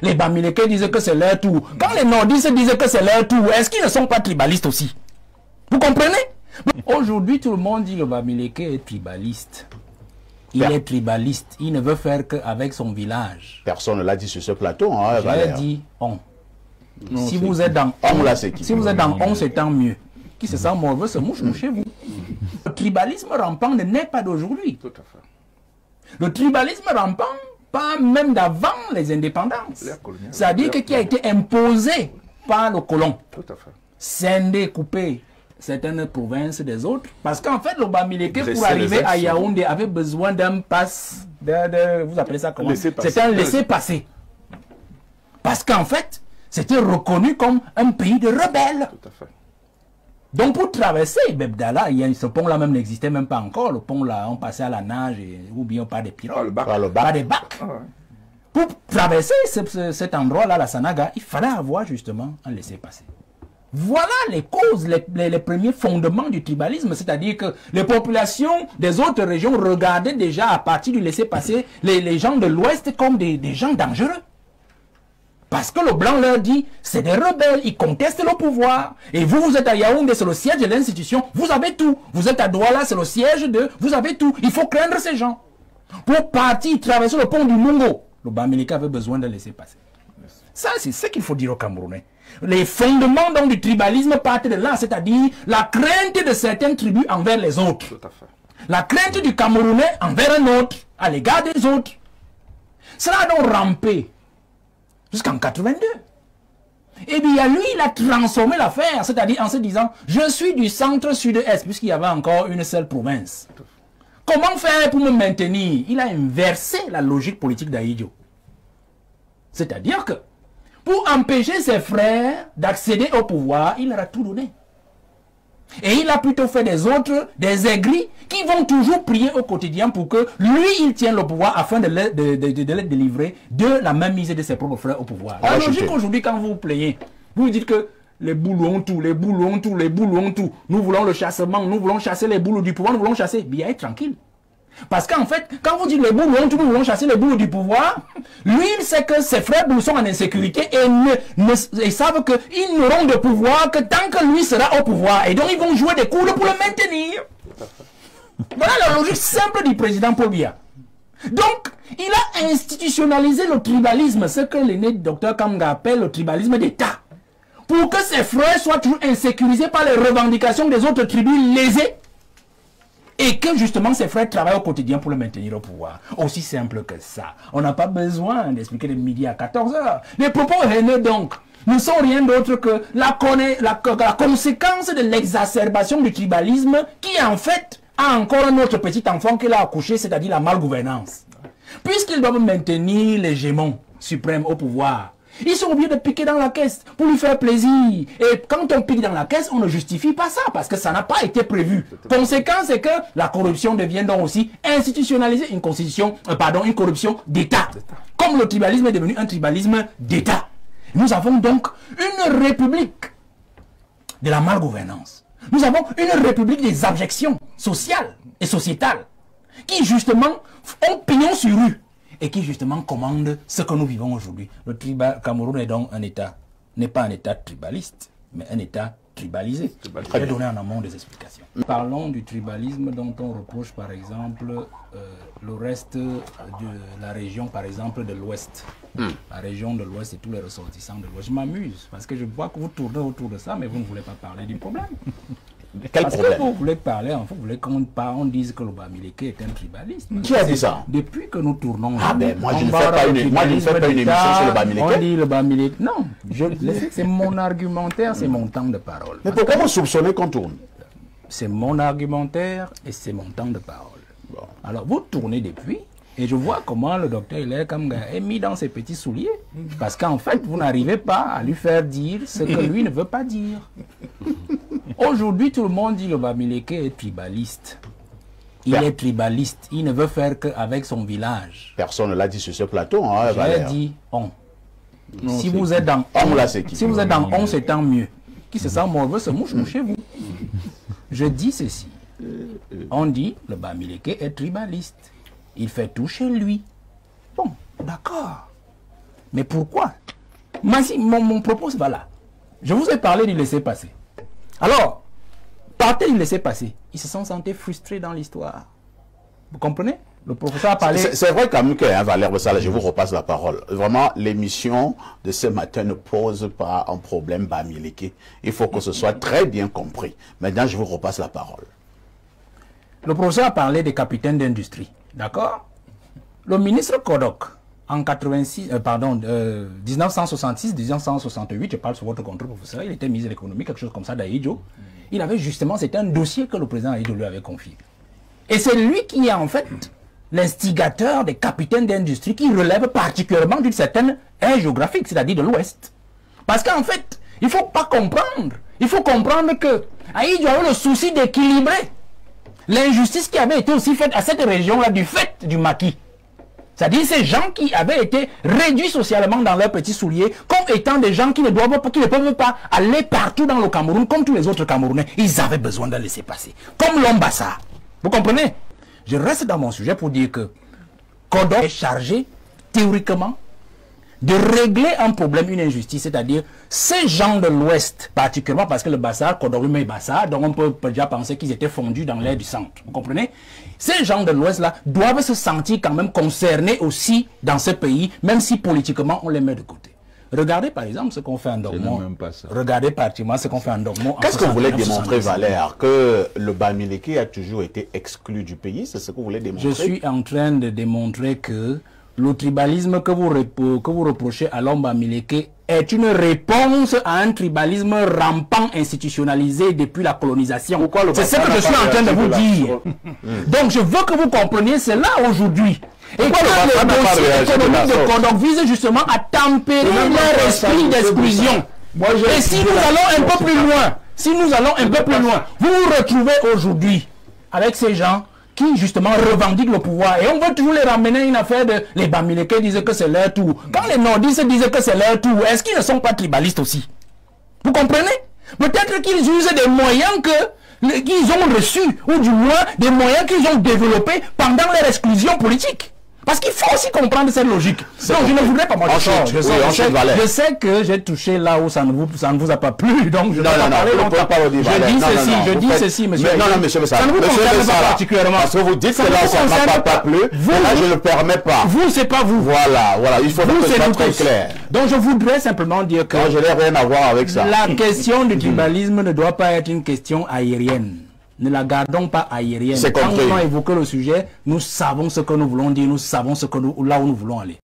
Les Bamileke disent que c'est leur tour. Quand les nordistes disent que c'est leur tour, est-ce qu'ils ne sont pas tribalistes aussi? Vous comprenez? Aujourd'hui, tout le monde dit que le Bamileke est tribaliste. Il est tribaliste. Il ne veut faire qu'avec son village. Personne ne l'a dit sur ce plateau. Hein, j'ai dit on. Non, si vous êtes dans on, si vous êtes dans on, c'est tant mieux. Qui se sent mauvais se mouche chez vous. Le tribalisme rampant ne naît pas d'aujourd'hui. Tout à fait. Le tribalisme rampant, pas même d'avant les indépendances. C'est-à-dire qui a été imposé par le colon. Tout à fait. Scinder, couper certaines provinces des autres. Parce qu'en fait, le Bamileke, pour arriver à Yaoundé, avait besoin d'un passe, vous appelez ça comment? C'était un laissez-passer. Parce qu'en fait, c'était reconnu comme un pays de rebelles. Tout à fait. Donc pour traverser Bebdala, ce pont-là même n'existait même pas encore. Le pont-là, on passait à la nage ou bien par des pirogues, par des bacs. Pour traverser cet endroit-là, la Sanaga, il fallait avoir justement un laissez-passer. Voilà les causes, les premiers fondements du tribalisme, c'est-à-dire que les populations des autres régions regardaient déjà à partir du laissez-passer les gens de l'Ouest comme des gens dangereux. Parce que le blanc leur dit, c'est des rebelles, ils contestent le pouvoir. Et vous, vous êtes à Yaoundé, c'est le siège de l'institution, vous avez tout. Vous êtes à Douala, c'est le siège de... Vous avez tout. Il faut craindre ces gens. Pour partir, traverser le pont du Mungo, le Bamileke avait besoin de laisser passer. Ça, c'est ce qu'il faut dire aux Camerounais. Les fondements donc, du tribalisme partent de là, c'est-à-dire la crainte de certaines tribus envers les autres. Tout à fait. La crainte du Camerounais envers un autre, à l'égard des autres. Cela a donc rampé jusqu'en 82. Et bien lui, il a transformé l'affaire, c'est-à-dire en se disant, je suis du centre-sud-est, puisqu'il y avait encore une seule province. Comment faire pour me maintenir? Il a inversé la logique politique d'Ahidjo. C'est-à-dire que, pour empêcher ses frères d'accéder au pouvoir, il leur a tout donné. Et il a plutôt fait des autres, des aigris, qui vont toujours prier au quotidien pour que lui, il tienne le pouvoir afin de les délivrer de la même mise de ses propres frères au pouvoir. La logique aujourd'hui, quand vous vous plaignez, vous dites que les boules ont tout, les boules ont tout, les boules ont tout. Nous voulons le chassement, nous voulons chasser les boules du pouvoir, nous voulons chasser. Bien, être tranquille. Parce qu'en fait, quand vous dites les boules ont tout, nous voulons chasser les boules du pouvoir, lui, il sait que ses frères boules sont en insécurité et ils savent qu'ils n'auront de pouvoir que tant que lui sera au pouvoir. Et donc, ils vont jouer des coups pour le maintenir. Voilà la logique simple du président Paul Biya. Donc, il a institutionnalisé le tribalisme, ce que l'aîné docteur Kamga appelle le tribalisme d'État. Pour que ses frères soient toujours insécurisés par les revendications des autres tribus lésées. Et que justement ses frères travaillent au quotidien pour le maintenir au pouvoir. Aussi simple que ça. On n'a pas besoin d'expliquer de midi à 14 h. Les propos haineux donc ne sont rien d'autre que la conséquence de l'exacerbation du tribalisme qui en fait a encore un autre petit enfant qu'il a accouché, c'est-à-dire la malgouvernance. Puisqu'ils doivent maintenir l'hégémon suprême au pouvoir, ils sont obligés de piquer dans la caisse pour lui faire plaisir. Et quand on pique dans la caisse, on ne justifie pas ça parce que ça n'a pas été prévu. Conséquence, c'est que la corruption devient donc aussi institutionnalisée, une corruption d'État. Comme le tribalisme est devenu un tribalisme d'État. Nous avons donc une république de la malgouvernance. Nous avons une république des abjections sociales et sociétales qui justement ont pignon sur rue. Et qui justement commande ce que nous vivons aujourd'hui. Le Cameroun est donc un État, n'est pas un État tribaliste, mais un État tribalisé. Je vais donner en amont des explications. Parlons du tribalisme dont on reproche par exemple le reste de la région, par exemple de l'Ouest. La région de l'Ouest et tous les ressortissants de l'Ouest. Je m'amuse parce que je vois que vous tournez autour de ça, mais vous ne voulez pas parler du problème. Parce que vous voulez parler, en fait, vous voulez qu'on dise que le Bamileke est un tribaliste. Qui a dit ça? Depuis que nous tournons... Ah ben, moi je ne fais pas une émission sur le Bamileke. On dit le Bamileke... Non, c'est mon argumentaire, c'est mon temps de parole. Mais pourquoi vous soupçonnez qu'on tourne? C'est mon argumentaire et c'est mon temps de parole. Bon. Alors, vous tournez depuis... Et je vois comment le docteur Hilaire Kamga est mis dans ses petits souliers. Parce qu'en fait, vous n'arrivez pas à lui faire dire ce que lui ne veut pas dire. Aujourd'hui, tout le monde dit que le Bamileke est tribaliste. Il est tribaliste. Il ne veut faire qu'avec son village. Personne ne l'a dit sur ce plateau. Hein, j'ai dit on. Non, si vous êtes dans on, si vous êtes dans on, c'est tant mieux. Qui se sent mauvais se mouche chez vous. Je dis ceci. On dit le Bamileke est tribaliste. Il fait tout chez lui. Bon, d'accord. Mais pourquoi? Mon propos va là. Je vous ai parlé du laisser-passer. Alors, partez du laisser-passer. Ils se sont sentis frustrés dans l'histoire. Vous comprenez? Le professeur a parlé... C'est vrai quand même que, hein, Valère Bessala, je vous repasse la parole. Vraiment, l'émission de ce matin ne pose pas un problème Bamileke. Il faut que ce soit très bien compris. Maintenant, je vous repasse la parole. Le professeur a parlé des capitaines d'industrie. D'accord? Le ministre Kodok, en 1966-1968, je parle sur votre contrôle, professeur, il était ministre de l'économie, quelque chose comme ça, d'Aïdjo. Il avait justement, c'était un dossier que le président Aïdjo lui avait confié. Et c'est lui qui est en fait l'instigateur des capitaines d'industrie qui relèvent particulièrement d'une certaine aire géographique, c'est-à-dire de l'Ouest. Parce qu'en fait, il ne faut pas comprendre. Il faut comprendre que Aïdjo avait le souci d'équilibrer l'injustice qui avait été aussi faite à cette région-là du fait du maquis. C'est-à-dire ces gens qui avaient été réduits socialement dans leurs petits souliers comme étant des gens qui ne peuvent pas aller partout dans le Cameroun comme tous les autres Camerounais. Ils avaient besoin de laisser passer. Comme l'Ombassa. Vous comprenez? Je reste dans mon sujet pour dire que Kodok est chargé, théoriquement, de régler un problème, une injustice, c'est-à-dire ces gens de l'Ouest, particulièrement parce que le Bassar, Kodok lui met Bassar, donc on peut déjà penser qu'ils étaient fondus dans l'air du centre. Vous comprenez? Ces gens de l'Ouest-là doivent se sentir quand même concernés aussi dans ce pays, même si politiquement on les met de côté. Regardez par exemple ce qu'on fait en Dormont. Regardez particulièrement ce qu'on fait en Dormont. Qu'est-ce que vous voulez démontrer, Valère? Que le Bamileke a toujours été exclu du pays? C'est ce que vous voulez démontrer? Je suis en train de démontrer que le tribalisme que vous reprochez à l'homme Bamileke est une réponse à un tribalisme rampant, institutionnalisé depuis la colonisation. C'est ce que je suis en train de vous dire. Donc je veux que vous compreniez cela aujourd'hui. Et que le dossier économique de Kodok vise justement à tempérer leur esprit d'exclusion. Et si nous allons un peu plus loin, vous vous retrouvez aujourd'hui avec ces gens qui justement revendiquent le pouvoir. Et on veut toujours les ramener à une affaire de... Les Bamileke disent que c'est leur tour. Quand les nordistes disent que c'est leur tour, est-ce qu'ils ne sont pas tribalistes aussi? Vous comprenez? Peut-être qu'ils usent des moyens qu'ils ont reçus, ou du moins des moyens qu'ils ont développés pendant leur exclusion politique. Parce qu'il faut aussi comprendre cette logique. Donc je ne voudrais pas moi je sais que j'ai touché là où ça ne vous a pas plu. Donc je ne vais pas parler longtemps. Je dis ceci, monsieur. Non, monsieur Bessala. Ça ne vous concerne pas particulièrement. Parce que vous dites que là, ça ne m'a pas plu. Là, je ne le permets pas. Vous, c'est pas vous. Voilà. Il faut que ce soit très clair. Donc je voudrais simplement dire que... je n'ai rien à voir avec ça. La question du tribalisme ne doit pas être une question aérienne. Ne la gardons pas aérienne. Quand nous avons évoqué le sujet, nous savons ce que nous voulons dire, nous savons là où nous voulons aller.